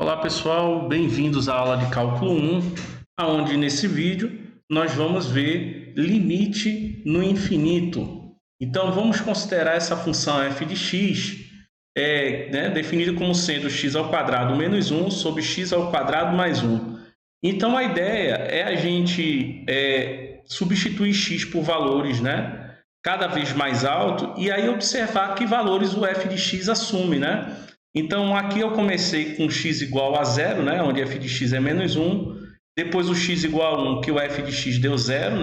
Olá pessoal, bem-vindos à aula de cálculo 1, onde nesse vídeo nós vamos ver limite no infinito. Então vamos considerar essa função f de x, definida como sendo x ao quadrado menos 1 sobre x ao quadrado mais 1. Então a ideia é a gente substituir x por valores cada vez mais alto e aí observar que valores o f de x assume, Então, aqui eu comecei com x igual a zero, onde f de x é menos 1. Depois o x igual a 1, que o f de x deu zero,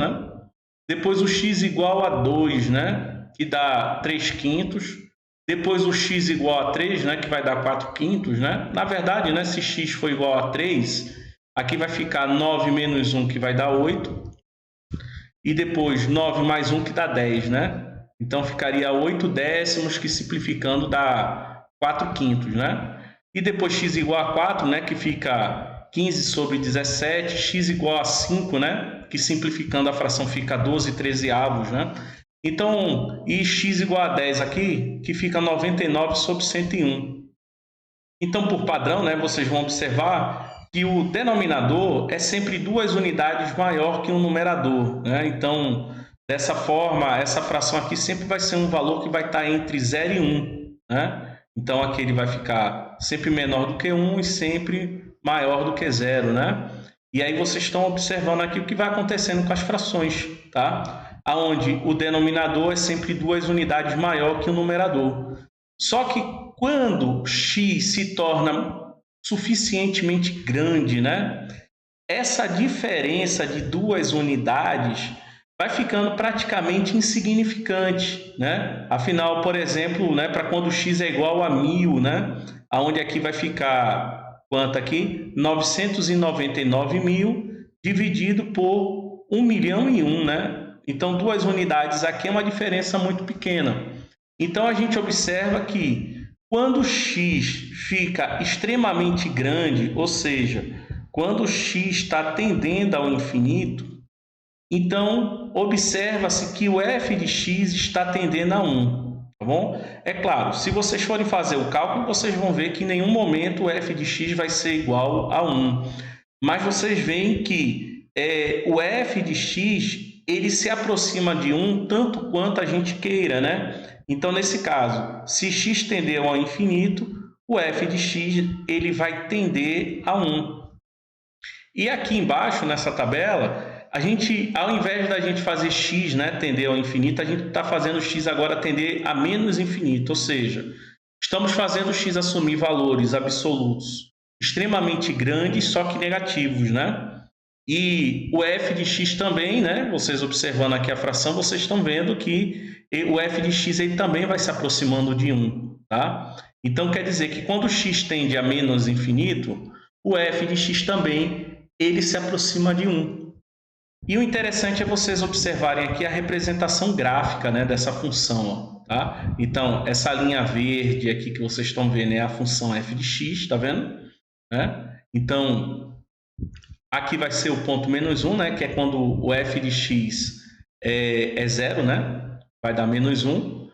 Depois o x igual a 2, que dá 3 quintos. Depois o x igual a 3, que vai dar 4 quintos, Na verdade, se x for igual a 3, aqui vai ficar 9 menos 1, que vai dar 8. E depois 9 mais 1, que dá 10, Então, ficaria 8 décimos, que simplificando dá 4 quintos, E depois x igual a 4, que fica 15 sobre 17, x igual a 5, que simplificando a fração fica 12 trezeavos, Então, e x igual a 10 aqui, que fica 99 sobre 101. Então, por padrão, vocês vão observar que o denominador é sempre 2 unidades maior que o numerador, Então, dessa forma, essa fração aqui sempre vai ser um valor que vai estar entre 0 e 1, Então, aqui ele vai ficar sempre menor do que 1 e sempre maior do que 0, E aí vocês estão observando aqui o que vai acontecendo com as frações, Onde o denominador é sempre 2 unidades maior que o numerador. Só que quando x se torna suficientemente grande, essa diferença de 2 unidades vai ficando praticamente insignificante, Afinal, por exemplo, para quando x é igual a 1000, Aonde aqui vai ficar quanto aqui? 999.000 dividido por 1.000.001, Então, 2 unidades aqui é uma diferença muito pequena. Então, a gente observa que quando x fica extremamente grande, ou seja, quando x está tendendo ao infinito, então, observa-se que o f de x está tendendo a 1, tá bom? É claro, se vocês forem fazer o cálculo, vocês vão ver que em nenhum momento o f de x vai ser igual a 1. Mas vocês veem que o f de x ele se aproxima de 1 tanto quanto a gente queira, Então, nesse caso, se x tender ao infinito, o f de x ele vai tender a 1. E aqui embaixo, nessa tabela, a gente, ao invés da gente fazer x tender ao infinito, a gente está fazendo x agora tender a menos infinito, ou seja, estamos fazendo x assumir valores absolutos extremamente grandes, só que negativos, E o f de x também, vocês observando aqui a fração, vocês estão vendo que o f de x ele também vai se aproximando de 1, Então, quer dizer que quando x tende a menos infinito, o f de x também ele se aproxima de 1. E o interessante é vocês observarem aqui a representação gráfica dessa função. Então, essa linha verde aqui que vocês estão vendo é a função f de x, está vendo? Então, aqui vai ser o ponto menos 1, que é quando o f de x é zero, vai dar menos 1.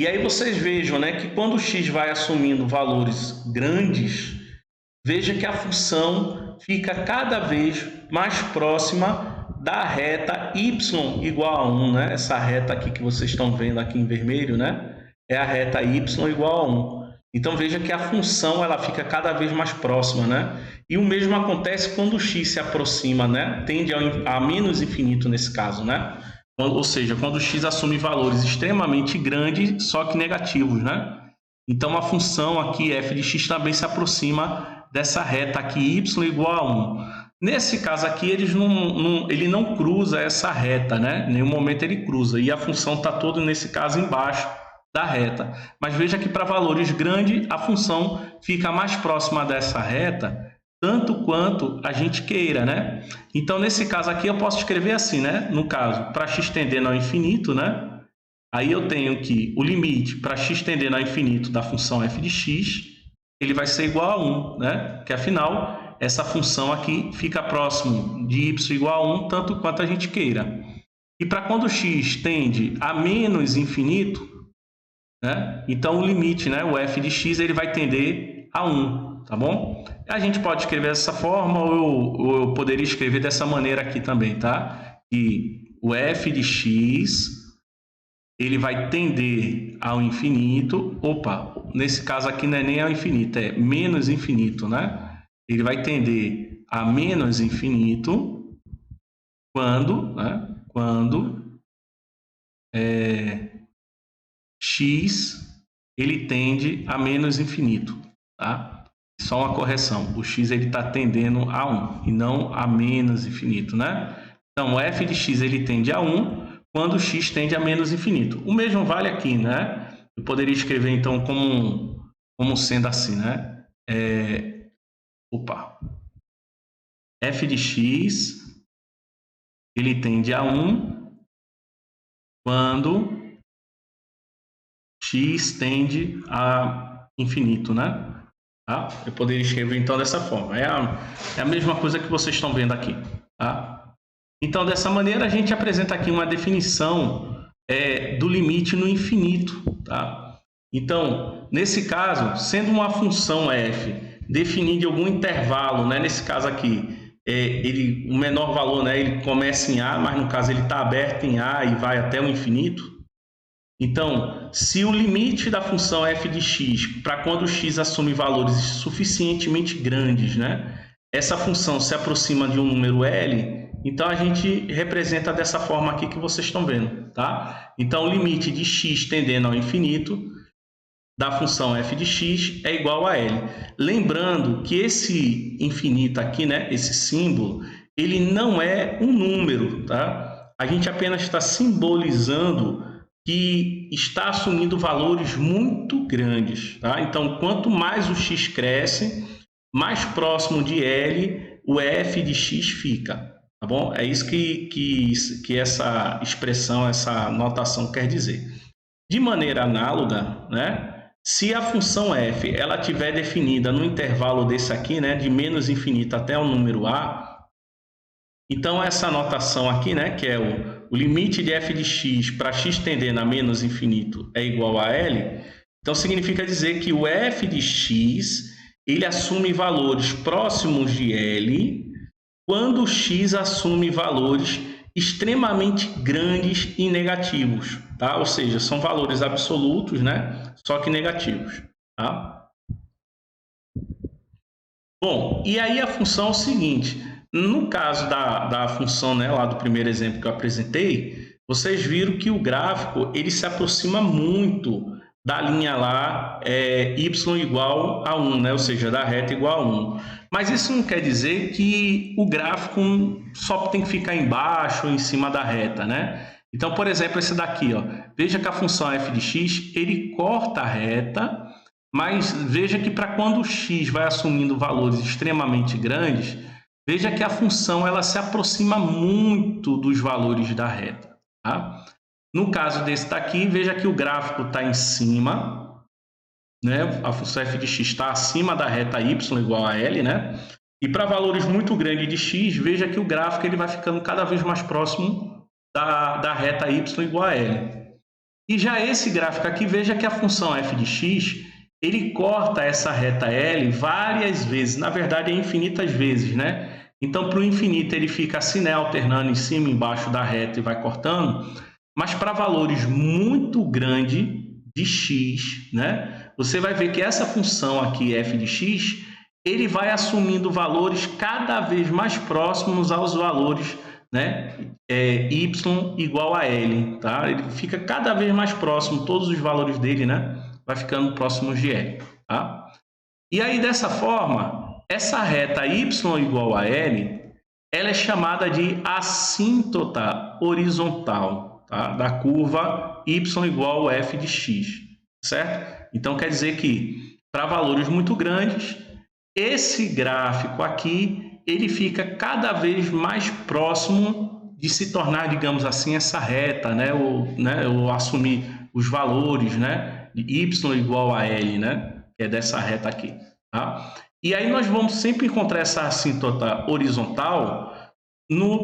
E aí vocês vejam que quando o x vai assumindo valores grandes, veja que a função fica cada vez mais próxima da reta y igual a 1, Essa reta aqui que vocês estão vendo aqui em vermelho, é a reta y igual a 1. Então, veja que a função ela fica cada vez mais próxima, E o mesmo acontece quando o x se aproxima, Tende a menos infinito nesse caso, Ou seja, quando o x assume valores extremamente grandes, só que negativos, Então, a função aqui, f de x, também se aproxima dessa reta aqui, y igual a 1. Nesse caso aqui, ele não cruza essa reta, Em nenhum momento ele cruza. E a função está toda, nesse caso, embaixo da reta. Mas veja que para valores grandes, a função fica mais próxima dessa reta, tanto quanto a gente queira, Então, nesse caso aqui, eu posso escrever assim, No caso, para x tendendo ao infinito, Aí eu tenho que o limite para x tendendo ao infinito da função f de x, ele vai ser igual a 1, Que afinal, essa função aqui fica próximo de y igual a 1, tanto quanto a gente queira. E para quando x tende a menos infinito, então o limite, o f de x, ele vai tender a 1. tá bom? A gente pode escrever dessa forma ou eu poderia escrever dessa maneira aqui também, tá? Que o f de x, ele vai tender ao infinito. Opa, nesse caso aqui não é nem ao infinito, é menos infinito, né? Ele vai tender a menos infinito quando, né? Quando x ele tende a menos infinito, tá? Só uma correção, o x ele está tendendo a 1 e não a menos infinito, né? Então, o f de x ele tende a 1 quando x tende a menos infinito. O mesmo vale aqui, né? Eu poderia escrever, então, como sendo assim, né? F de x ele tende a 1 quando x tende a infinito, né? Tá? Eu poderia escrever então dessa forma. É a mesma coisa que vocês estão vendo aqui. Tá? Então, dessa maneira, a gente apresenta aqui uma definição do limite no infinito. Tá? Então, nesse caso, sendo uma função f definida em algum intervalo, né? Nesse caso aqui, o menor valor, né? Ele começa em A, mas no caso ele está aberto em A e vai até o infinito. Então, se o limite da função f de x, para quando x assume valores suficientemente grandes, né, essa função se aproxima de um número L, então a gente representa dessa forma aqui que vocês estão vendo, tá? Então, o limite de x tendendo ao infinito da função f de x é igual a L. Lembrando que esse infinito aqui, né, esse símbolo, ele não é um número, tá? A gente apenas está simbolizando que está assumindo valores muito grandes, tá? Então, quanto mais o x cresce, mais próximo de L o f de x fica, tá bom? É isso que essa expressão, essa notação quer dizer. De maneira análoga, né? Se a função f ela tiver definida no intervalo desse aqui, né, de menos infinito até o número a, então essa notação aqui, né, que é o limite de f de x para x tendendo a menos infinito é igual a L, então significa dizer que o f de x ele assume valores próximos de L quando o x assume valores extremamente grandes e negativos, tá? Ou seja, são valores absolutos, né? Só que negativos, tá? Bom, e aí a função é o seguinte, no caso da função, né, lá do primeiro exemplo que eu apresentei, vocês viram que o gráfico ele se aproxima muito da linha lá y igual a 1, né? Ou seja, da reta igual a 1. Mas isso não quer dizer que o gráfico só tem que ficar embaixo ou em cima da reta, né? Então, por exemplo, esse daqui, ó, veja que a função f de x ele corta a reta, mas veja que para quando o x vai assumindo valores extremamente grandes, veja que a função ela se aproxima muito dos valores da reta, tá? No caso desse daqui, veja que o gráfico está em cima, né? A função f de x está acima da reta y igual a L, né? E para valores muito grandes de x, veja que o gráfico ele vai ficando cada vez mais próximo da reta y igual a L. E já esse gráfico aqui, veja que a função f de x ele corta essa reta L várias vezes, na verdade é infinitas vezes, né? Então, para o infinito ele fica assim, né? Alternando em cima e embaixo da reta e vai cortando. Mas para valores muito grandes de x, né? Você vai ver que essa função aqui, f de x, ele vai assumindo valores cada vez mais próximos aos valores, né? Y igual a L, tá? Ele fica cada vez mais próximo, todos os valores dele, né? Vai ficando próximos de L, tá? E aí, dessa forma, essa reta y igual a L, ela é chamada de assíntota horizontal, tá? Da curva y igual a f de x, certo? Então, quer dizer que, para valores muito grandes, esse gráfico aqui, ele fica cada vez mais próximo de se tornar, digamos assim, essa reta, né? Ou assumir os valores, né? De y igual a L, né? Que é dessa reta aqui, tá? E aí nós vamos sempre encontrar essa assíntota horizontal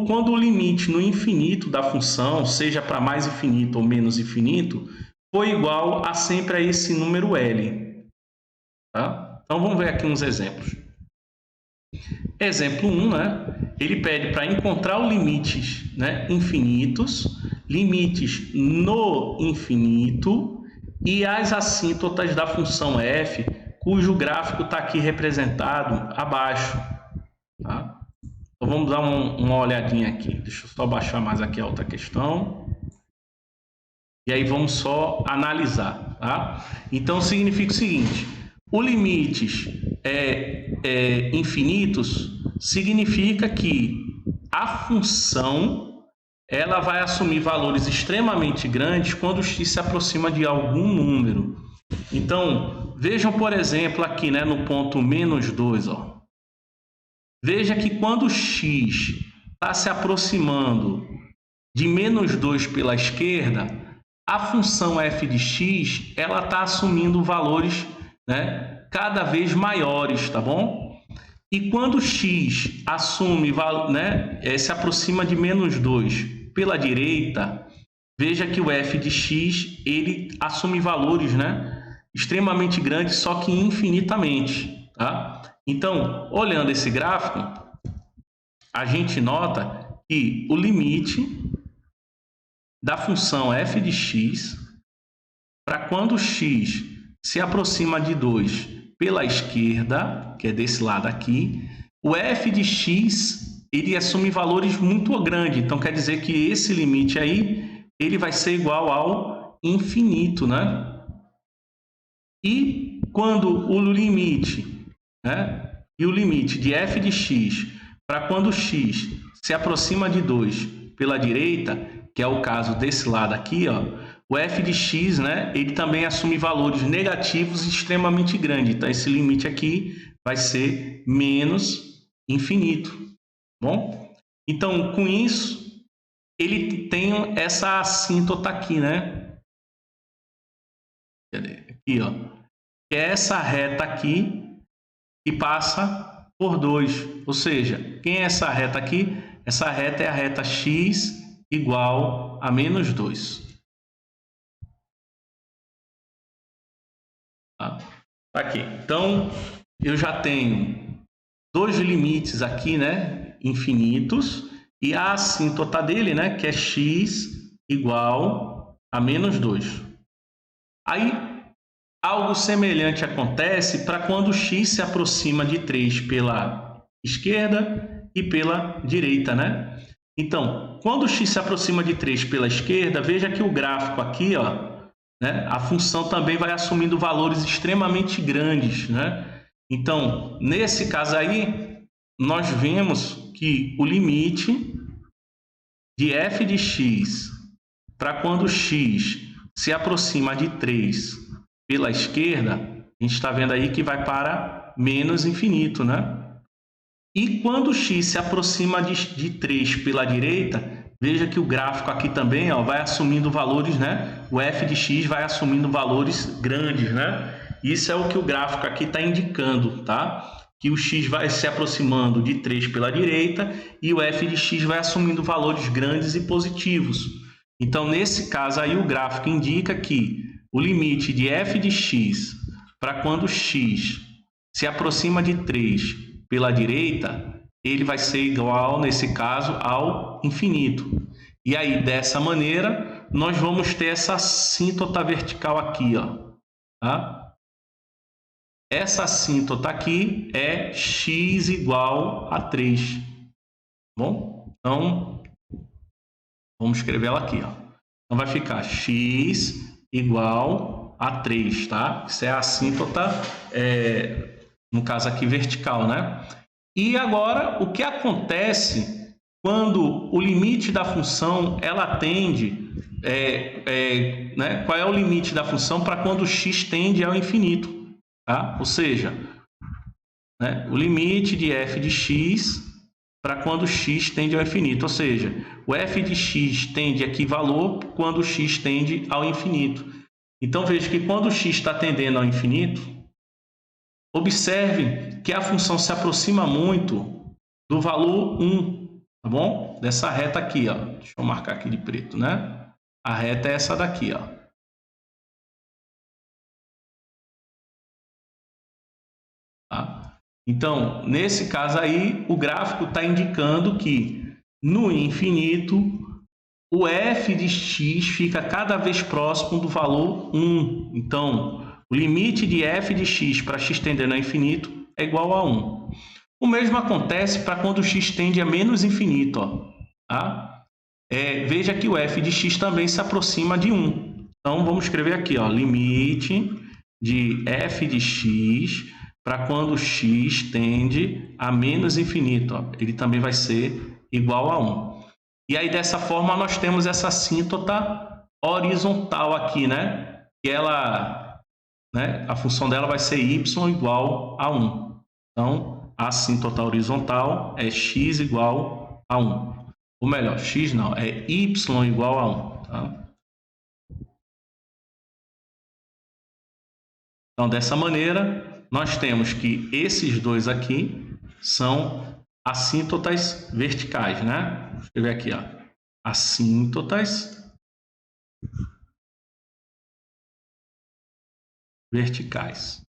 quando o limite no infinito da função, seja para mais infinito ou menos infinito, for igual a sempre a esse número L. Tá? Então, vamos ver aqui uns exemplos. Exemplo 1, né? Ele pede para encontrar os limites, né, infinitos, limites no infinito e as assíntotas da função f, cujo gráfico está aqui representado abaixo. Tá? Então, vamos dar uma olhadinha aqui. Deixa eu só baixar mais aqui a outra questão. E aí vamos só analisar. Tá? Então, significa o seguinte: o limites infinitos significa que a função ela vai assumir valores extremamente grandes quando x se aproxima de algum número. Então, vejam, por exemplo, aqui, né, no ponto -2, ó. Veja que quando x está se aproximando de -2 pela esquerda, a função f de x ela está assumindo valores, né, cada vez maiores, tá bom? E quando x assume, né, se aproxima de -2 pela direita, veja que o f de x ele assume valores, né, extremamente grandes, só que infinitamente, tá? Então, olhando esse gráfico, a gente nota que o limite da função f de x para quando x se aproxima de 2 pela esquerda, que é desse lado aqui, o f de x ele assume valores muito grandes. Então, quer dizer que esse limite aí ele vai ser igual ao infinito, né? E quando o limite, né? E o limite de f de x para quando x se aproxima de 2 pela direita, que é o caso desse lado aqui, ó, o f de x, né, ele também assume valores negativos extremamente grandes. Então, esse limite aqui vai ser menos infinito. Bom? Então, com isso, ele tem essa assíntota aqui, né? Aqui, ó. Que é essa reta aqui que passa por 2. Ou seja, quem é essa reta aqui? Essa reta é a reta x igual a -2. Tá? Aqui. Então, eu já tenho dois limites aqui, né, infinitos, e a assíntota dele, né, que é x igual a -2. Aí, algo semelhante acontece para quando x se aproxima de 3 pela esquerda e pela direita, né? Então, quando x se aproxima de 3 pela esquerda, veja que o gráfico aqui, ó, né, a função também vai assumindo valores extremamente grandes, né? Então, nesse caso aí, nós vemos que o limite de f de x para quando x se aproxima de 3 pela esquerda, a gente está vendo aí que vai para menos infinito, né? E quando x se aproxima de 3 pela direita, veja que o gráfico aqui também, ó, vai assumindo valores, né? O f de x vai assumindo valores grandes, né? Isso é o que o gráfico aqui está indicando, tá? Que o x vai se aproximando de 3 pela direita e o f de x vai assumindo valores grandes e positivos. Então, nesse caso aí, o gráfico indica que o limite de f de x para quando x se aproxima de 3 pela direita, ele vai ser igual, nesse caso, ao infinito. E aí, dessa maneira, nós vamos ter essa assíntota vertical aqui, ó. Tá? Essa assíntota aqui é x igual a 3. Bom? Então, vamos escrever ela aqui, ó. Então, vai ficar x igual a 3, tá? Isso é a assíntota, no caso aqui, vertical, né? E agora, o que acontece quando o limite da função, ela tende, né? Qual é o limite da função para quando x tende ao infinito, tá? Ou seja, né? O limite de f de x para quando x tende ao infinito, ou seja, o f de x tende a que valor quando x tende ao infinito. Então, veja que quando x está tendendo ao infinito, observe que a função se aproxima muito do valor 1, tá bom? Dessa reta aqui, ó. Deixa eu marcar aqui de preto, né? A reta é essa daqui, ó. Então, nesse caso aí, o gráfico está indicando que no infinito, o f de x fica cada vez próximo do valor 1. Então, o limite de f de x para x tendendo ao infinito é igual a 1. O mesmo acontece para quando x tende a menos infinito. Ó, tá? Veja que o f de x também se aproxima de 1. Então, vamos escrever aqui, ó, limite de f de x para quando x tende a menos infinito. Ó, ele também vai ser igual a 1. E aí, dessa forma, nós temos essa assíntota horizontal aqui, né? Que ela, né, a função dela vai ser y igual a 1. Então, a assíntota horizontal é x igual a 1. Ou melhor, x não, é y igual a 1. Tá? Então, dessa maneira, nós temos que esses dois aqui são assíntotas verticais, né? Vou escrever aqui, ó. Assíntotas verticais.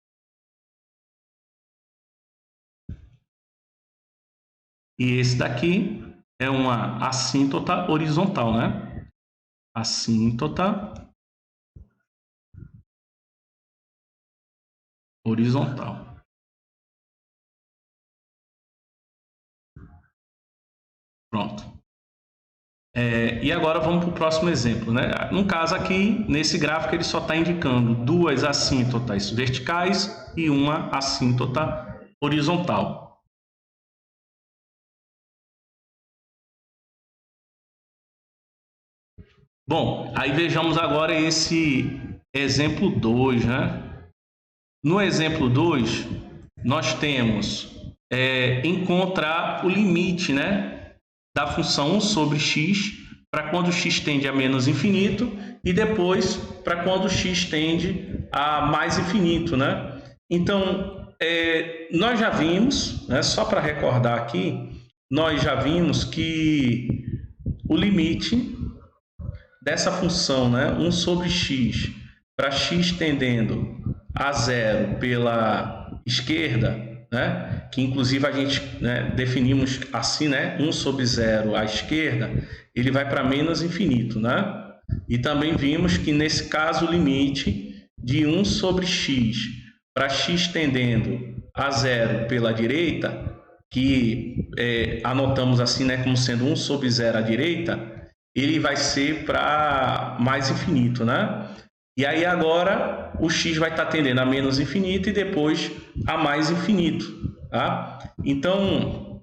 E esse daqui é uma assíntota horizontal, né? Assíntota horizontal. Pronto. E agora vamos para o próximo exemplo, né? No caso aqui, nesse gráfico, ele só está indicando duas assíntotas verticais e uma assíntota horizontal. Bom, aí vejamos agora esse exemplo 2, né? No exemplo 2, nós temos encontrar o limite, né, da função 1 sobre x para quando x tende a menos infinito e depois para quando x tende a mais infinito, né? Então, nós já vimos, né, só para recordar aqui, nós já vimos que o limite dessa função, né, 1 sobre x para x tendendo a zero pela esquerda, né, que inclusive a gente, né, definimos assim, né, 1 sobre 0 à esquerda, ele vai para menos infinito, né? E também vimos que nesse caso o limite de 1 sobre x para x tendendo a zero pela direita, que anotamos assim, né, como sendo 1 sobre 0 à direita, ele vai ser para mais infinito, né? E aí agora o x vai estar tendendo a menos infinito e depois a mais infinito, tá? Então,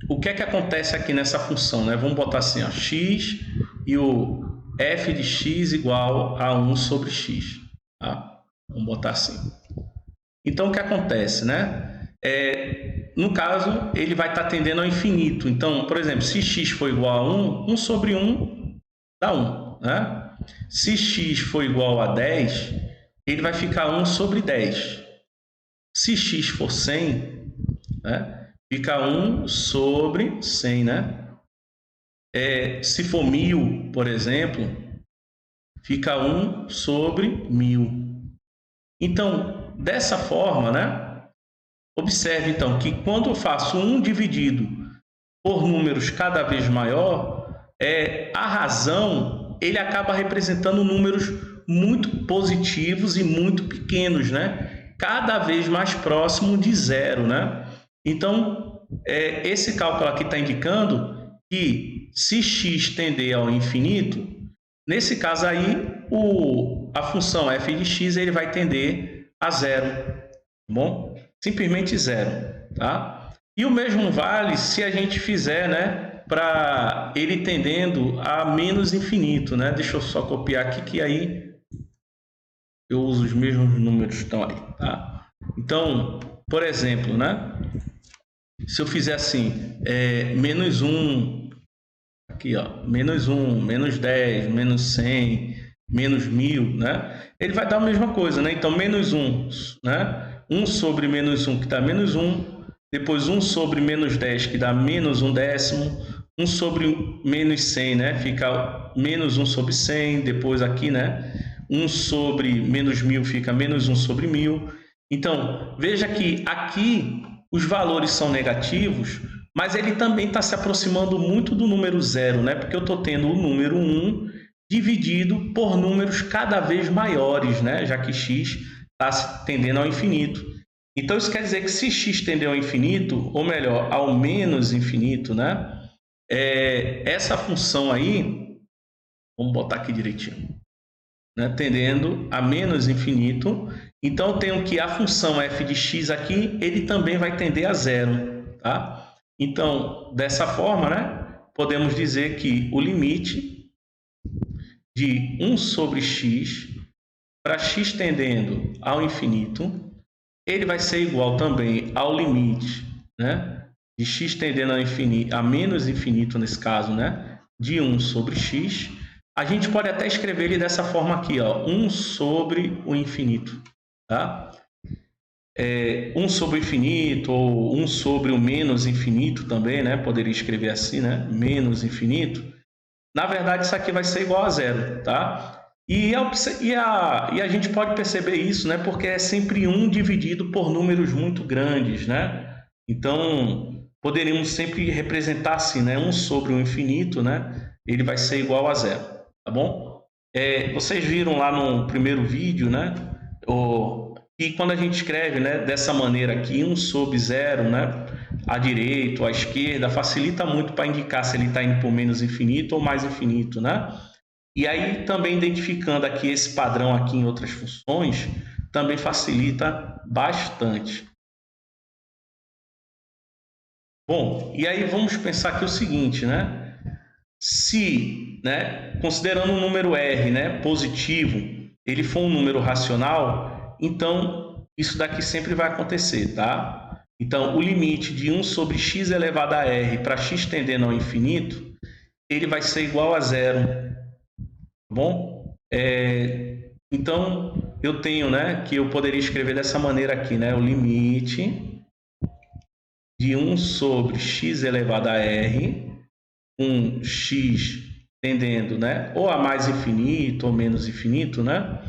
o que é que acontece aqui nessa função, né? Vamos botar assim, ó, x e o f de x igual a 1 sobre x, tá? Vamos botar assim. Então, o que acontece, né? No caso, ele vai estar tendendo ao infinito. Então, por exemplo, se x for igual a 1, 1 sobre 1 dá 1, né? Se x for igual a 10, ele vai ficar 1 sobre 10. Se x for 100, né, fica 1 sobre 100, né? Se for 1000, por exemplo, fica 1 sobre 1000. Então, dessa forma, né, observe então que quando eu faço 1 dividido por números cada vez maior, a razão ele acaba representando números muito positivos e muito pequenos, né? Cada vez mais próximo de zero, né? Então, esse cálculo aqui está indicando que se x tender ao infinito, nesse caso aí, a função f de x ele vai tender a zero, tá bom? Simplesmente zero, tá? E o mesmo vale se a gente fizer, né, para ele tendendo a menos infinito, né? Deixa eu só copiar aqui que aí eu uso os mesmos números que estão aí, tá? Então, por exemplo, né? Se eu fizer assim, menos 1, aqui ó, menos 1, menos 10, menos 100, menos 1000, né? Ele vai dar a mesma coisa, né? Então, menos 1, né? 1 sobre menos 1 que dá menos 1, depois 1 sobre menos 10 que dá menos 1 décimo, 1 sobre menos 100, né? Fica menos 1 sobre 100, depois aqui, né? 1 sobre menos 1000 fica menos 1 sobre 1000. Então, veja que aqui os valores são negativos, mas ele também está se aproximando muito do número zero, né? Porque eu estou tendo o número 1 dividido por números cada vez maiores, né? Já que x está tendendo ao infinito. Então, isso quer dizer que se x tender ao infinito, ou melhor, ao menos infinito, né? Essa função aí, vamos botar aqui direitinho, né? Tendendo a menos infinito. Então, eu tenho que a função f de x aqui, ele também vai tender a zero, tá? Então, dessa forma, né? Podemos dizer que o limite de 1 sobre x para x tendendo ao infinito, ele vai ser igual também ao limite, né, de x tendendo ao infinito, a menos infinito nesse caso, né, de 1 sobre x. A gente pode até escrever ele dessa forma aqui, ó, 1 sobre o infinito, tá? 1 sobre o infinito ou 1 sobre o menos infinito também, né? Poderia escrever assim, né? Menos infinito. Na verdade, isso aqui vai ser igual a zero, tá? E a gente pode perceber isso, né? Porque é sempre 1 dividido por números muito grandes, né? Então, poderíamos sempre representar assim, né? 1 sobre o infinito, né? Ele vai ser igual a zero, tá bom? Vocês viram lá no primeiro vídeo, né? E quando a gente escreve, né, dessa maneira aqui, 1 sobre 0, né, à direita ou à esquerda, facilita muito para indicar se ele está indo por menos infinito ou mais infinito, né? E aí, também identificando aqui esse padrão aqui em outras funções, também facilita bastante. Bom, e aí vamos pensar aqui o seguinte, né? Se, né, considerando o número r, né, positivo, ele for um número racional, então isso daqui sempre vai acontecer, tá? Então, o limite de 1 sobre x elevado a r para x tendendo ao infinito, ele vai ser igual a zero, tá bom? Então, eu tenho, né, que eu poderia escrever dessa maneira aqui, né? O limite de 1 sobre x elevado a r, com x tendendo, né, ou a mais infinito ou menos infinito, né?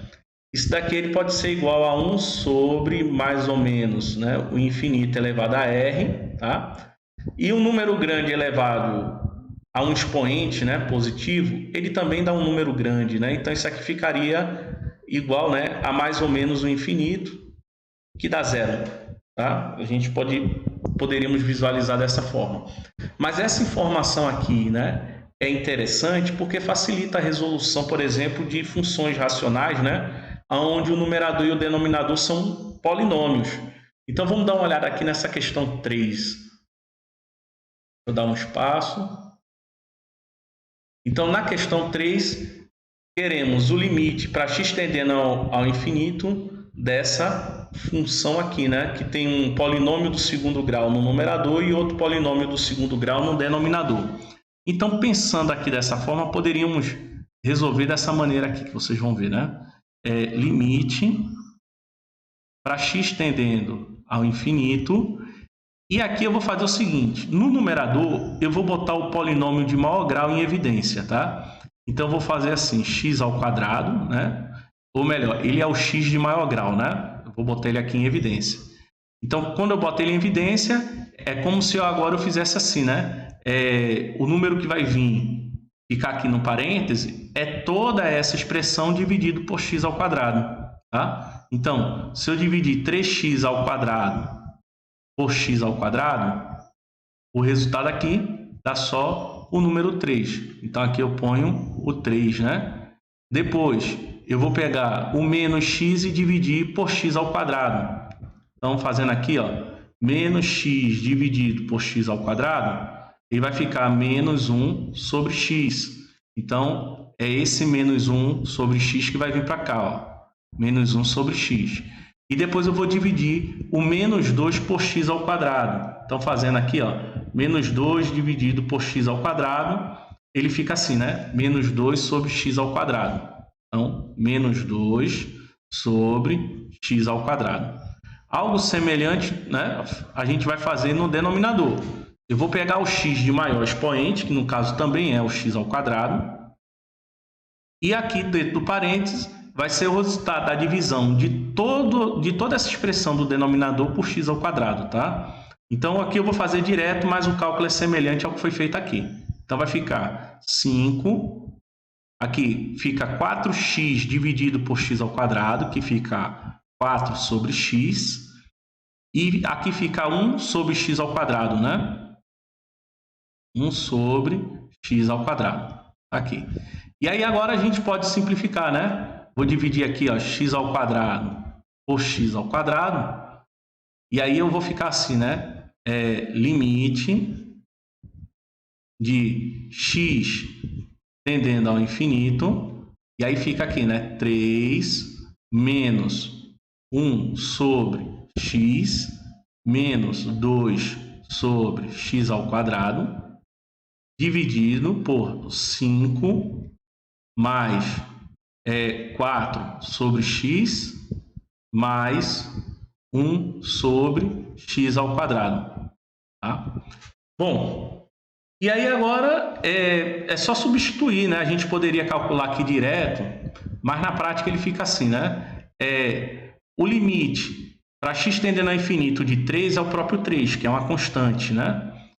Isso daqui ele pode ser igual a 1 sobre mais ou menos, né, o infinito elevado a r, tá? E um número grande elevado a um expoente, né, positivo, ele também dá um número grande, né? Então isso aqui ficaria igual, né, a mais ou menos o infinito, que dá zero, tá? A gente poderíamos visualizar dessa forma. Mas essa informação aqui, né, é interessante porque facilita a resolução, por exemplo, de funções racionais, né, onde o numerador e o denominador são polinômios. Então, vamos dar uma olhada aqui nessa questão 3. Vou dar um espaço. Então, na questão 3, queremos o limite para x tendendo ao infinito dessa função aqui, né, que tem um polinômio do segundo grau no numerador e outro polinômio do segundo grau no denominador. Então, pensando aqui dessa forma, poderíamos resolver dessa maneira aqui, que vocês vão ver, né? Limite para x tendendo ao infinito. E aqui eu vou fazer o seguinte, no numerador eu vou botar o polinômio de maior grau em evidência, tá? Então eu vou fazer assim, x ao quadrado, né? Ou melhor, ele é o x de maior grau, né? Eu vou botar ele aqui em evidência. Então, quando eu boto ele em evidência, é como se agora eu fizesse assim, né? O número que vai vir ficar aqui no parêntese é toda essa expressão dividido por x ao quadrado, tá? Então, se eu dividir 3x ao quadrado por x ao quadrado, o resultado aqui dá só o número 3. Então, aqui eu ponho o 3, né? Depois, eu vou pegar o menos x e dividir por x ao quadrado. Então, fazendo aqui, ó, menos x dividido por x ao quadrado, ele vai ficar menos 1 sobre x. Então, é esse menos 1 sobre x que vai vir para cá, ó. Menos 1 sobre x. E depois eu vou dividir o menos 2 por x ao quadrado. Então, fazendo aqui, ó, menos 2 dividido por x ao quadrado, ele fica assim, né? Menos 2 sobre x ao quadrado. Então, menos 2 sobre x ao quadrado. Algo semelhante, né, a gente vai fazer no denominador. Eu vou pegar o x de maior expoente, que no caso também é o x ao quadrado. E aqui dentro do parênteses vai ser o resultado da divisão de toda essa expressão do denominador por x ao quadrado, tá? Então, aqui eu vou fazer direto, mas o cálculo é semelhante ao que foi feito aqui. Então, vai ficar 5, aqui fica 4x dividido por x ao quadrado, que fica 4 sobre x, e aqui fica 1 sobre x ao quadrado, né? 1 sobre x ao quadrado, aqui. E aí agora a gente pode simplificar, né? Vou dividir aqui, ó, x ao quadrado por x ao quadrado, e aí eu vou ficar assim, né? Limite de x tendendo ao infinito, e aí fica aqui, né? 3 menos 1 sobre x menos 2 sobre x ao quadrado, dividido por 5 mais 4 sobre x mais 1 sobre x ao quadrado. Tá? Bom, e aí agora é só substituir, né? A gente poderia calcular aqui direto, mas na prática ele fica assim, né? O limite para x tendendo ao infinito de 3 é o próprio 3, que é uma constante, né?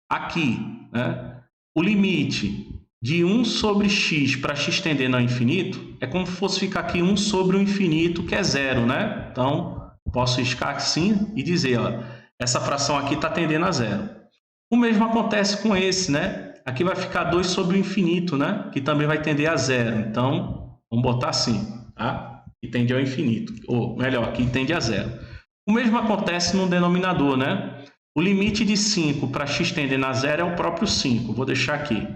Aqui, né? O limite de 1 sobre x para x tendendo ao infinito é como se fosse ficar aqui 1 sobre o infinito, que é zero, né? Então, posso riscar assim e dizer, ó, essa fração aqui está tendendo a zero. O mesmo acontece com esse, né? Aqui vai ficar 2 sobre o infinito, né? Que também vai tender a zero. Então, vamos botar assim, tá? Que tende ao infinito. Ou melhor, que tende a zero. O mesmo acontece no denominador, né? O limite de 5 para x tendendo a zero é o próprio 5. Vou deixar aqui.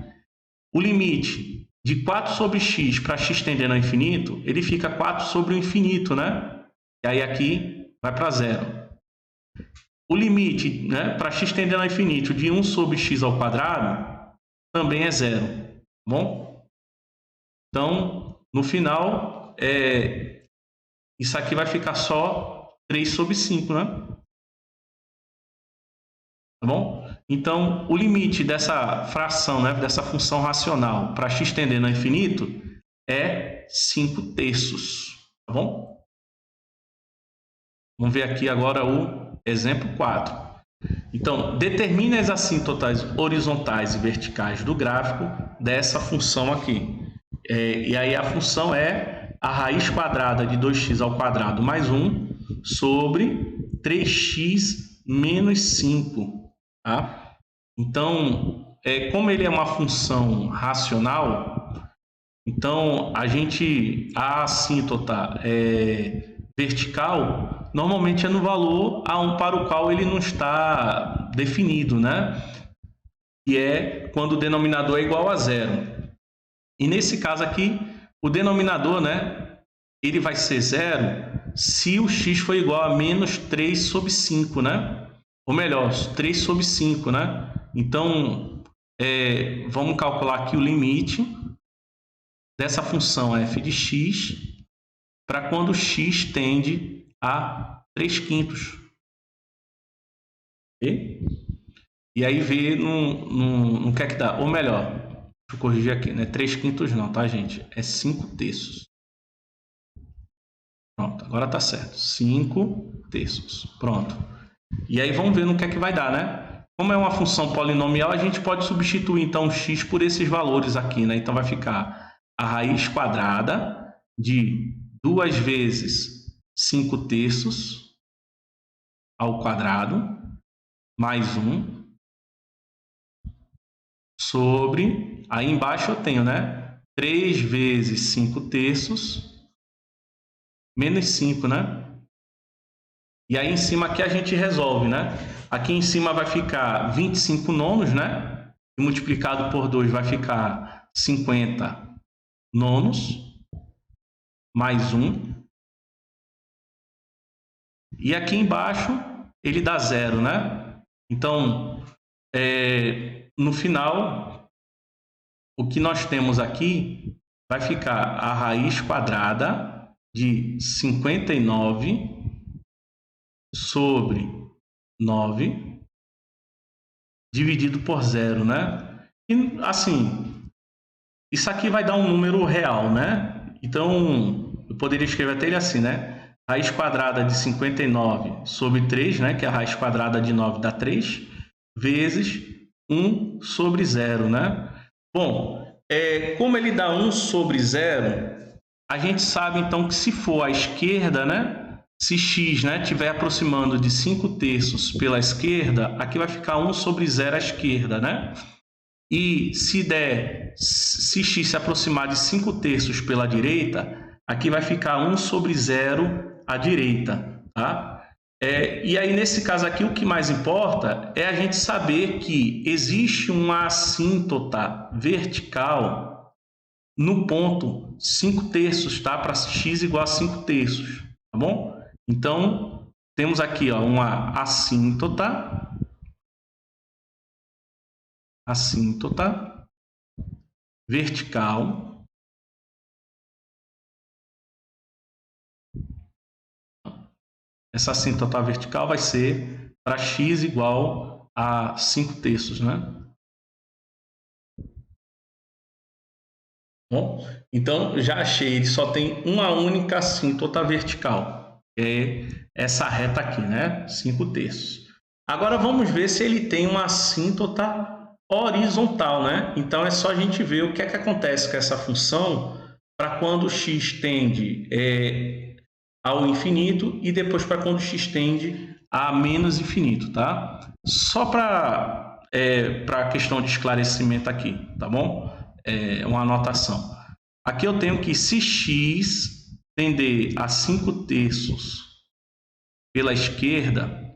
O limite de 4 sobre x para x tendendo ao infinito, ele fica 4 sobre o infinito, né? E aí aqui vai para zero. O limite, né, para x tendendo ao infinito de 1 sobre x ao quadrado também é zero. Tá bom? Então, no final, isso aqui vai ficar só 3 sobre 5, né? Tá bom? Então, o limite dessa fração, né, dessa função racional para x tendendo ao infinito é 5 terços. Tá bom? Vamos ver aqui agora o exemplo 4. Então, determine as assíntotas horizontais e verticais do gráfico dessa função aqui. E aí a função é a raiz quadrada de 2x ao quadrado mais 1 sobre 3x menos 5. Tá? Então, como ele é uma função racional, então a assíntota vertical normalmente é no valor para o qual ele não está definido, né? E é quando o denominador é igual a zero. E nesse caso aqui, o denominador, né, ele vai ser zero se o x for igual a menos 3 sobre 5, né? Ou melhor, 3 sobre 5, né? Então, vamos calcular aqui o limite dessa função f de x para quando x tende a 3 quintos. E aí ver no que é que dá. Ou melhor, deixa eu corrigir aqui, não é 3 quintos não, tá, gente? É 5 terços. Pronto, agora tá certo. 5 terços. Pronto. E aí vamos ver no que é que vai dar, né? Como é uma função polinomial, a gente pode substituir então o x por esses valores aqui, né? Então vai ficar a raiz quadrada de 2 vezes 5 terços ao quadrado mais 1 sobre, aí embaixo eu tenho, né? 3 vezes 5 terços menos 5, né? E aí em cima aqui a gente resolve, né? Aqui em cima vai ficar 25 nonos, né? E multiplicado por 2 vai ficar 50 nonos mais 1. E aqui embaixo ele dá zero, né? Então, no final, o que nós temos aqui vai ficar a raiz quadrada de 59 sobre 9 dividido por zero, né? E assim, isso aqui vai dar um número real, né? Então, eu poderia escrever até ele assim, né? raiz quadrada de 59 sobre 3, né, que é a raiz quadrada de 9 dá 3, vezes 1 sobre 0, né? Bom, como ele dá 1 sobre 0, a gente sabe então que se for à esquerda, né, se x, né, estiver aproximando de 5/3 pela esquerda, aqui vai ficar 1 sobre 0 à esquerda, né? E se x se aproximar de 5/3 pela direita, aqui vai ficar 1 sobre 0 à direita, tá? E aí, nesse caso aqui, o que mais importa é a gente saber que existe uma assíntota vertical no ponto 5/3, tá? Para x igual a 5/3, tá bom? Então, temos aqui, ó, uma assíntota vertical essa assíntota vertical vai ser para x igual a 5/3, né? Bom, então já achei, ele só tem uma única assíntota vertical, é essa reta aqui, né? 5/3. Agora vamos ver se ele tem uma assíntota horizontal, né? Então é só a gente ver o que é que acontece com essa função para quando x tende ao infinito e depois para quando x tende a menos infinito, tá? Só para a questão de esclarecimento aqui, tá bom? Uma anotação. Aqui eu tenho que se x tender a 5/3 pela esquerda,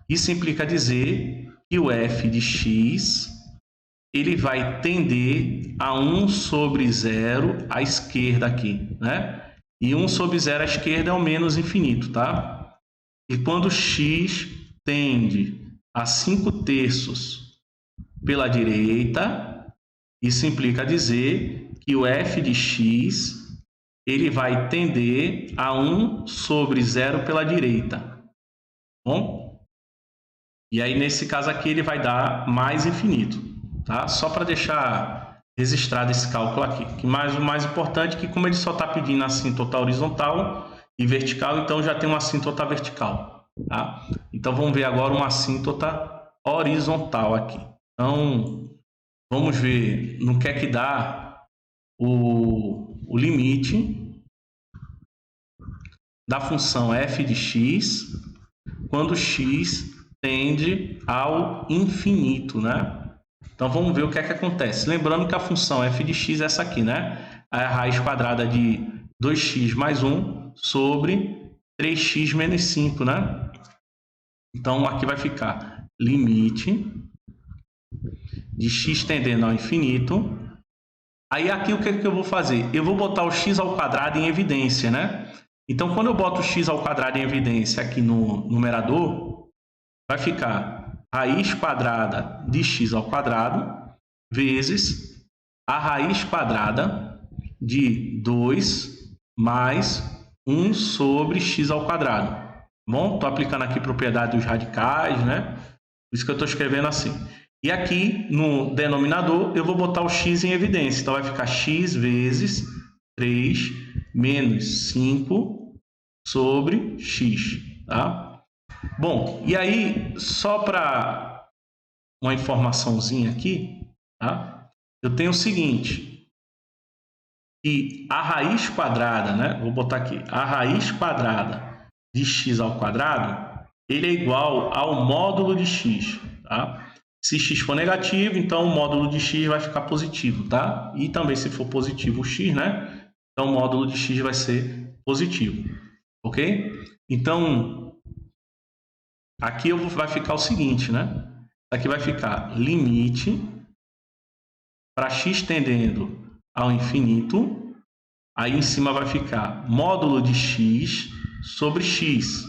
isso implica dizer que o f de x ele vai tender a 1 sobre 0 à esquerda aqui, né? E 1 sobre 0 à esquerda é o menos infinito, tá? E quando x tende a 5/3 pela direita, isso implica dizer que o f de x ele vai tender a 1 sobre 0 pela direita. Bom? E aí, nesse caso aqui, ele vai dar mais infinito, tá? Só para deixar registrado esse cálculo aqui. O mais importante é que, como ele só está pedindo assíntota horizontal e vertical, então já tem uma assíntota vertical, tá? Então, vamos ver agora uma assíntota horizontal aqui. Então, vamos ver no que é que dá o limite da função f de x quando x tende ao infinito, né? Então, vamos ver o que é que acontece. Lembrando que a função f de x é essa aqui, né? É a raiz quadrada de 2x mais 1 sobre 3x menos 5, né? Então, aqui vai ficar limite de x tendendo ao infinito. Aí, aqui, o que é que eu vou fazer? Eu vou botar o x ao quadrado em evidência, né? Então, quando eu boto o x ao quadrado em evidência aqui no numerador, vai ficar raiz quadrada de x ao quadrado vezes a raiz quadrada de 2 mais 1 sobre x ao quadrado. Bom, estou aplicando aqui propriedade dos radicais, né? Por isso que eu estou escrevendo assim. E aqui no denominador eu vou botar o x em evidência. Então vai ficar x vezes 3 menos 5 sobre x, tá? Bom, e aí, só para uma informaçãozinha aqui, tá? Eu tenho o seguinte, que a raiz quadrada, né? Vou botar aqui, a raiz quadrada de x ao quadrado, ele é igual ao módulo de x, tá? Se x for negativo, então o módulo de x vai ficar positivo, tá? E também se for positivo o x, né? Então o módulo de x vai ser positivo, ok? Então, aqui vai ficar o seguinte, né? Aqui vai ficar limite para x tendendo ao infinito. Aí em cima vai ficar módulo de x sobre x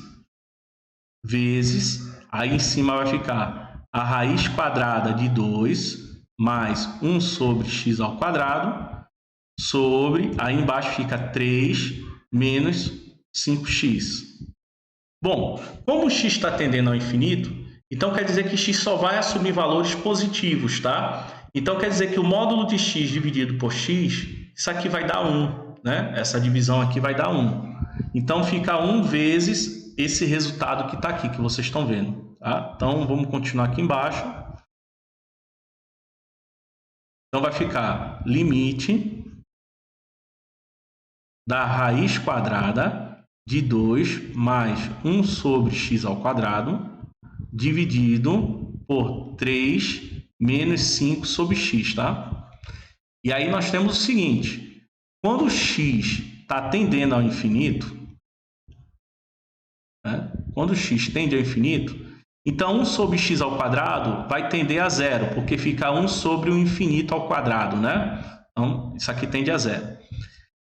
vezes. Aí em cima vai ficar a raiz quadrada de 2 mais 1 sobre x ao quadrado sobre. Aí embaixo fica 3 menos 5x. Bom, como o x está tendendo ao infinito, então quer dizer que x só vai assumir valores positivos, tá? Então quer dizer que o módulo de x dividido por x, isso aqui vai dar 1, né? Essa divisão aqui vai dar 1. Então, fica 1 vezes esse resultado que está aqui, que vocês estão vendo. Tá? Então, vamos continuar aqui embaixo. Então, vai ficar limite da raiz quadrada de 2 mais 1 sobre x ao quadrado dividido por 3 menos 5 sobre x, tá? E aí nós temos o seguinte, quando o x está tendendo ao infinito, né? Quando o x tende ao infinito, então 1 sobre x ao quadrado vai tender a zero, porque fica 1 sobre o infinito ao quadrado, né? Então, isso aqui tende a zero.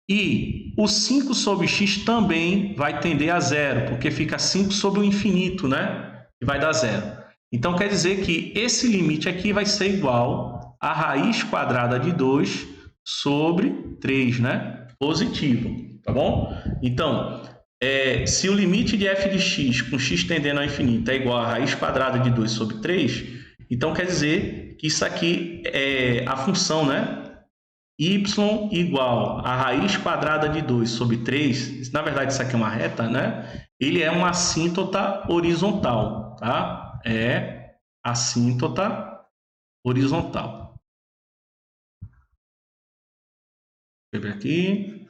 E o 5 sobre x também vai tender a zero, porque fica 5 sobre o infinito, né? E vai dar zero. Então, quer dizer que esse limite aqui vai ser igual a raiz quadrada de 2 sobre 3, né? Positivo, tá bom? Então, se o limite de f de x com x tendendo ao infinito é igual a raiz quadrada de 2 sobre 3, então quer dizer que isso aqui é a função, né? Y igual a raiz quadrada de 2 sobre 3, na verdade isso aqui é uma reta, né? Ele é uma assíntota horizontal, tá? É assíntota horizontal. Deixa eu ver aqui.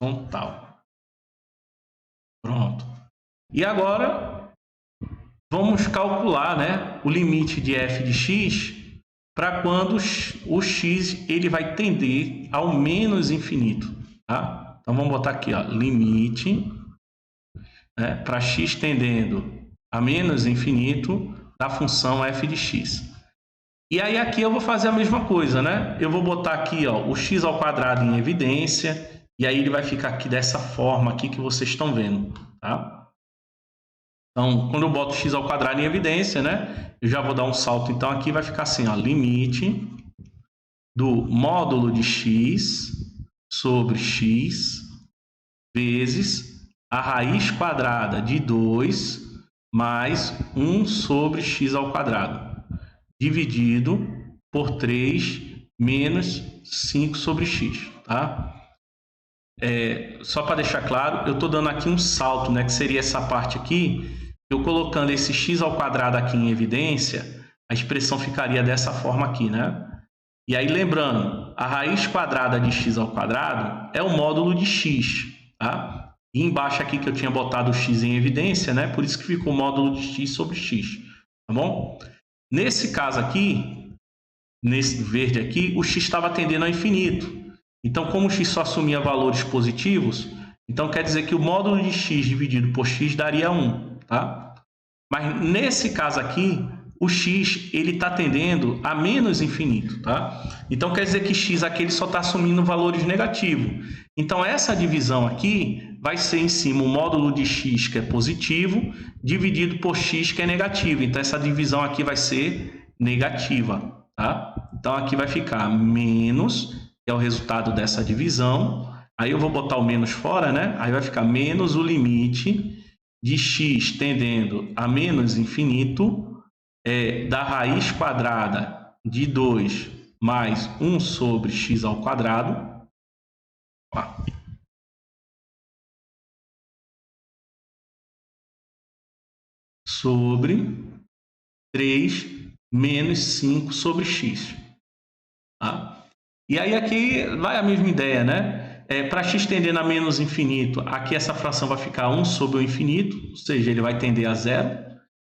Horizontal. Pronto. E agora vamos calcular, né, o limite de f de x para quando o x ele vai tender ao menos infinito, tá? Então vamos botar aqui, ó, limite, né, para x tendendo a menos infinito da função f de x. E aí aqui eu vou fazer a mesma coisa, né? Eu vou botar aqui, ó, o x ao quadrado em evidência, e aí ele vai ficar aqui dessa forma aqui que vocês estão vendo, tá? Então, quando eu boto x ao quadrado em evidência, né, eu já vou dar um salto, então aqui vai ficar assim, ó, limite do módulo de x sobre x vezes a raiz quadrada de 2 mais 1 sobre x ao quadrado, dividido por 3 menos 5 sobre x, tá? Só para deixar claro, eu estou dando aqui um salto, né, que seria essa parte aqui. Eu colocando esse x ao quadrado aqui em evidência, a expressão ficaria dessa forma aqui, né? E aí, lembrando, a raiz quadrada de x ao quadrado é o módulo de x, tá? E embaixo aqui que eu tinha botado o x em evidência, né? Por isso que ficou o módulo de x sobre x, tá bom? Nesse caso aqui, nesse verde aqui, o x estava tendendo ao infinito. Então, como o x só assumia valores positivos, então quer dizer que o módulo de x dividido por x daria 1, tá? Mas nesse caso aqui, o x ele está tendendo a menos infinito, tá? Então quer dizer que x aqui ele só está assumindo valores negativos. Então essa divisão aqui vai ser em cima o módulo de x que é positivo dividido por x que é negativo. Então essa divisão aqui vai ser negativa, tá? Então aqui vai ficar menos, que é o resultado dessa divisão. Aí eu vou botar o menos fora, né? Aí vai ficar menos o limite de x tendendo a menos infinito da raiz quadrada de 2 mais 1 sobre x ao quadrado. Sobre 3 menos 5 sobre x. Tá? E aí aqui vai a mesma ideia, né? Para x tendendo a menos infinito, aqui essa fração vai ficar 1 sobre o infinito, ou seja, ele vai tender a zero.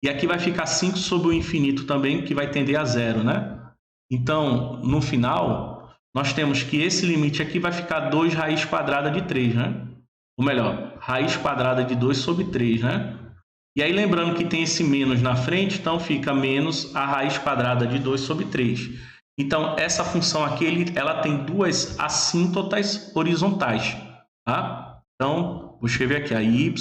E aqui vai ficar 5 sobre o infinito também, que vai tender a zero, né? Então, no final, nós temos que esse limite aqui vai ficar 2 raiz quadrada de 3, né? Ou melhor, raiz quadrada de 2 sobre 3, né? E aí, lembrando que tem esse menos na frente, então fica menos a raiz quadrada de 2 sobre 3. Então, essa função aqui, ela tem duas assíntotas horizontais, tá? Então, vou escrever aqui, a y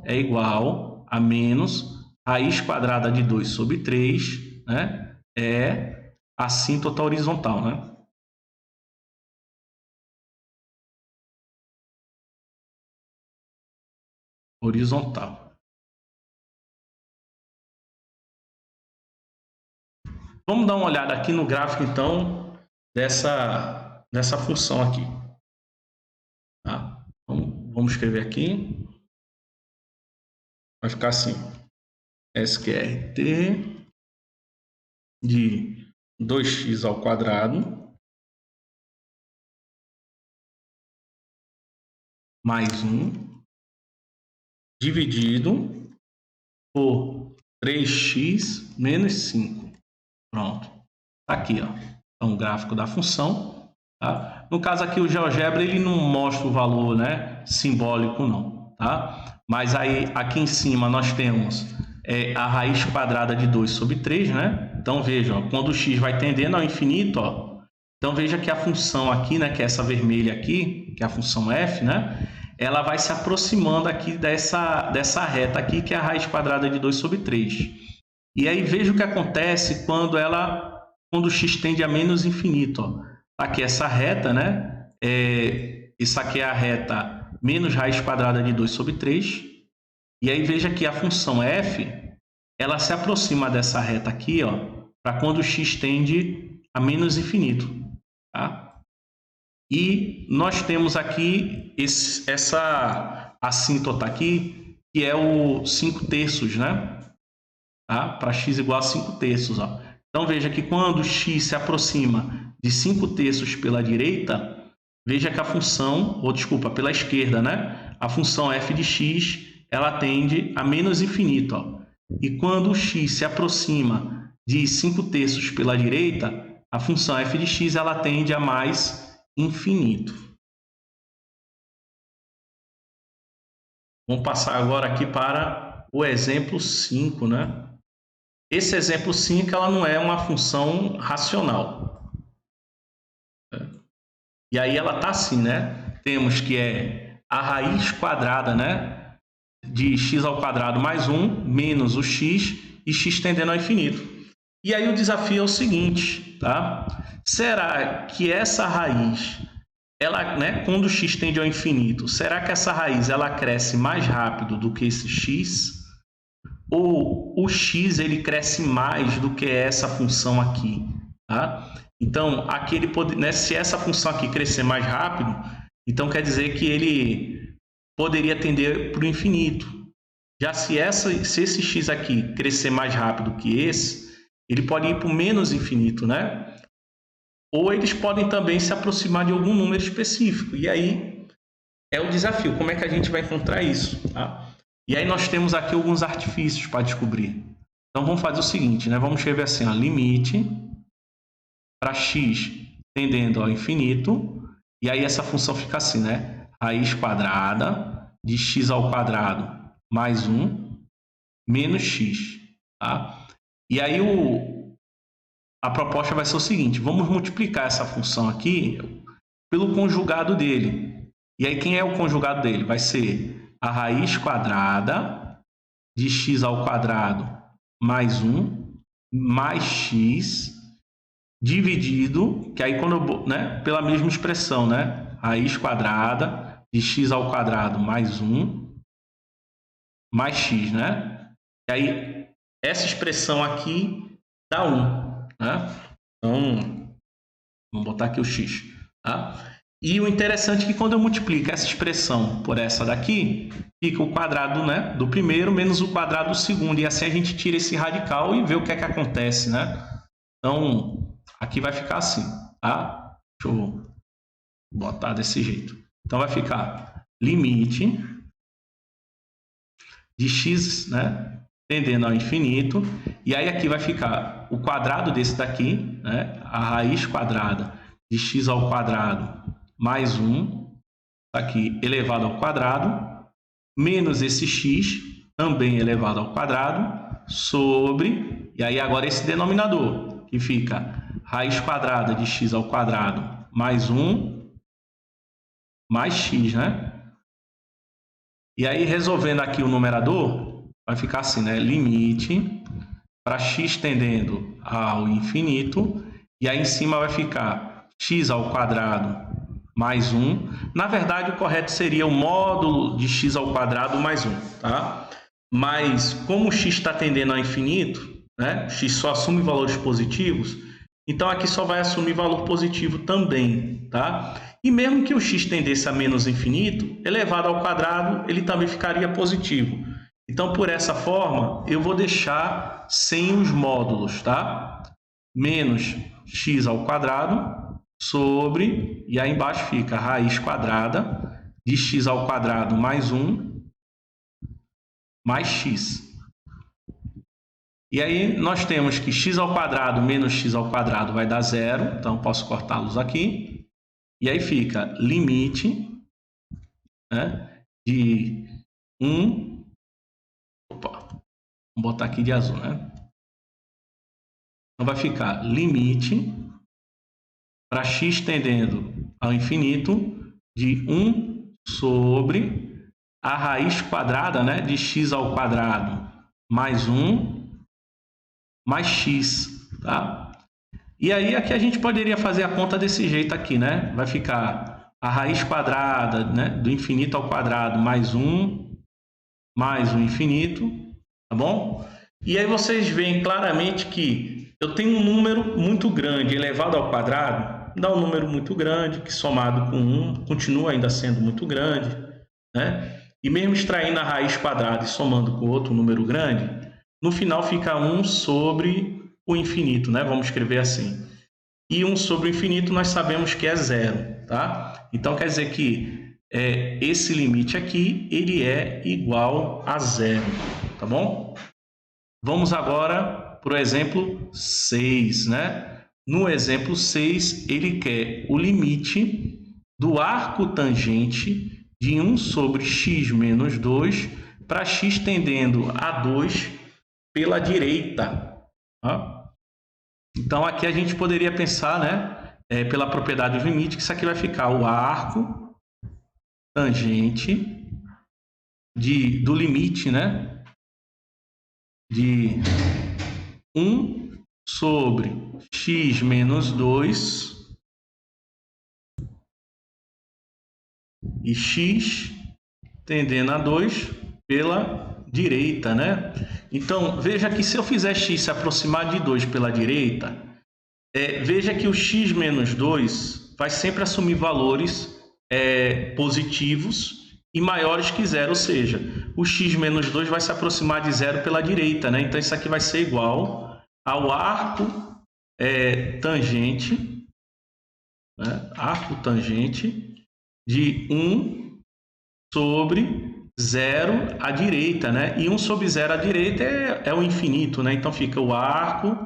é igual a menos raiz quadrada de 2 sobre 3, né? É assíntota horizontal, né? Horizontal. Vamos dar uma olhada aqui no gráfico, então, dessa função aqui. vamos escrever aqui. Vai ficar assim. SQRT de 2x ao quadrado mais 1 dividido por 3x menos 5. Pronto. Tá aqui, ó. Então, o gráfico da função. Tá? No caso aqui, o GeoGebra ele não mostra o valor, né, simbólico, não. Tá? Mas aí, aqui em cima, nós temos a raiz quadrada de 2 sobre 3, né? Então, veja, ó, quando o x vai tendendo ao infinito, ó, então veja que a função aqui, né, que é essa vermelha aqui, que é a função f, né, ela vai se aproximando aqui dessa reta aqui, que é a raiz quadrada de 2 sobre 3. E aí veja o que acontece quando o x tende a menos infinito. Ó. Aqui essa reta, né, isso aqui é a reta menos raiz quadrada de 2 sobre 3. E aí veja que a função f, ela se aproxima dessa reta aqui, ó, para quando o x tende a menos infinito. Tá? E nós temos aqui essa assíntota aqui, que é o 5/3, né? Tá? Para x igual a 5/3. Ó. Então veja que quando x se aproxima de 5/3 pela direita, veja que a função, ou desculpa, pela esquerda, né? A função f de x, ela tende a menos infinito. Ó. E quando o x se aproxima de 5/3 pela direita, a função f de x ela tende a mais infinito. Vamos passar agora aqui para o exemplo 5, né? Esse exemplo 5 ela não é uma função racional. E aí ela está assim, né? Temos que é a raiz quadrada, né, de x ao quadrado mais 1 menos o x e x tendendo ao infinito. E aí o desafio é o seguinte, tá? Será que essa raiz, ela, né, quando o x tende ao infinito, será que essa raiz ela cresce mais rápido do que esse x? Ou o x ele cresce mais do que essa função aqui? Tá? Então, aqui ele pode, né, se essa função aqui crescer mais rápido, então quer dizer que ele poderia tender para o infinito. Já se esse x aqui crescer mais rápido que esse, ele pode ir para o menos infinito, né? Ou eles podem também se aproximar de algum número específico. E aí é o desafio, como é que a gente vai encontrar isso? Tá? E aí nós temos aqui alguns artifícios para descobrir. Então vamos fazer o seguinte, né? Vamos escrever assim, ó, limite para x tendendo ao infinito. E aí essa função fica assim, né? Raiz quadrada de x ao quadrado mais 1 menos x. Tá? E aí a proposta vai ser o seguinte, vamos multiplicar essa função aqui pelo conjugado dele. E aí quem é o conjugado dele? Vai ser a raiz quadrada de x ao quadrado mais 1 mais x dividido, que aí quando eu, né, pela mesma expressão, né? Raiz quadrada de x ao quadrado mais 1 mais x, né? E aí essa expressão aqui dá 1. Né? Então, vamos botar aqui o x. Tá? E o interessante é que quando eu multiplico essa expressão por essa daqui, fica o quadrado, né, do primeiro menos o quadrado do segundo. E assim a gente tira esse radical e vê o que é que acontece. Né? Então, aqui vai ficar assim. Tá? Deixa eu botar desse jeito. Então, vai ficar limite de x, né, tendendo ao infinito, e aí aqui vai ficar o quadrado desse daqui, né, a raiz quadrada de x ao quadrado mais 1, aqui elevado ao quadrado, menos esse x, também elevado ao quadrado, sobre, e aí agora esse denominador, que fica raiz quadrada de x ao quadrado mais 1, mais x, né? E aí, resolvendo aqui o numerador, vai ficar assim, né? Limite para x tendendo ao infinito. E aí, em cima vai ficar x ao quadrado mais 1. Na verdade, o correto seria o módulo de x ao quadrado mais 1, tá? Mas, como o x está tendendo ao infinito, né? X só assume valores positivos, então aqui só vai assumir valor positivo também, tá? E mesmo que o x tendesse a menos infinito, elevado ao quadrado, ele também ficaria positivo. Então, por essa forma, eu vou deixar sem os módulos, tá? Menos x ao quadrado sobre, e aí embaixo fica a raiz quadrada de x ao quadrado mais 1 mais x. E aí nós temos que x ao quadrado menos x ao quadrado vai dar 0, então posso cortá-los aqui. E aí fica limite, né, de 1... Opa, vamos botar aqui de azul, né? Então vai ficar limite para x tendendo ao infinito de 1 sobre a raiz quadrada, né, de x ao quadrado mais 1 mais x, tá? E aí aqui a gente poderia fazer a conta desse jeito aqui, né? Vai ficar a raiz quadrada, né, do infinito ao quadrado mais 1 mais o infinito, tá bom? E aí vocês veem claramente que eu tenho um número muito grande elevado ao quadrado, dá um número muito grande, que somado com 1 continua ainda sendo muito grande, né? E mesmo extraindo a raiz quadrada e somando com outro número grande, no final fica 1 sobre o infinito, né? Vamos escrever assim. E 1 sobre o infinito nós sabemos que é 0, tá? Então quer dizer que esse limite aqui, ele é igual a 0, tá bom? Vamos agora para o exemplo 6, né? No exemplo 6, ele quer o limite do arco tangente de 1 sobre x menos 2 para x tendendo a 2 pela direita, tá? Então, aqui a gente poderia pensar, né, pela propriedade do limite, que isso aqui vai ficar o arco tangente do limite, né, de 1 sobre x menos 2 e x tendendo a 2 pela direita, né? Então, veja que se eu fizer x se aproximar de 2 pela direita, veja que o x menos 2 vai sempre assumir valores positivos e maiores que 0, ou seja, o x menos 2 vai se aproximar de 0 pela direita, né? Então, isso aqui vai ser igual ao arco tangente, né? Arco tangente de 1 sobre 0 à direita, né? E 1 sobre 0 à direita é o infinito, né? Então fica o arco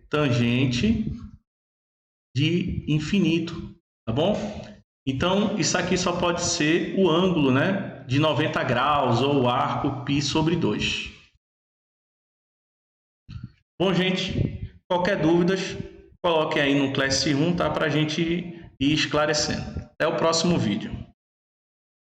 tangente de infinito, tá bom? Então isso aqui só pode ser o ângulo, né, de 90 graus ou o arco π sobre 2. Bom, gente, qualquer dúvidas, coloquem aí no Classroom, tá? Para a gente ir esclarecendo. Até o próximo vídeo.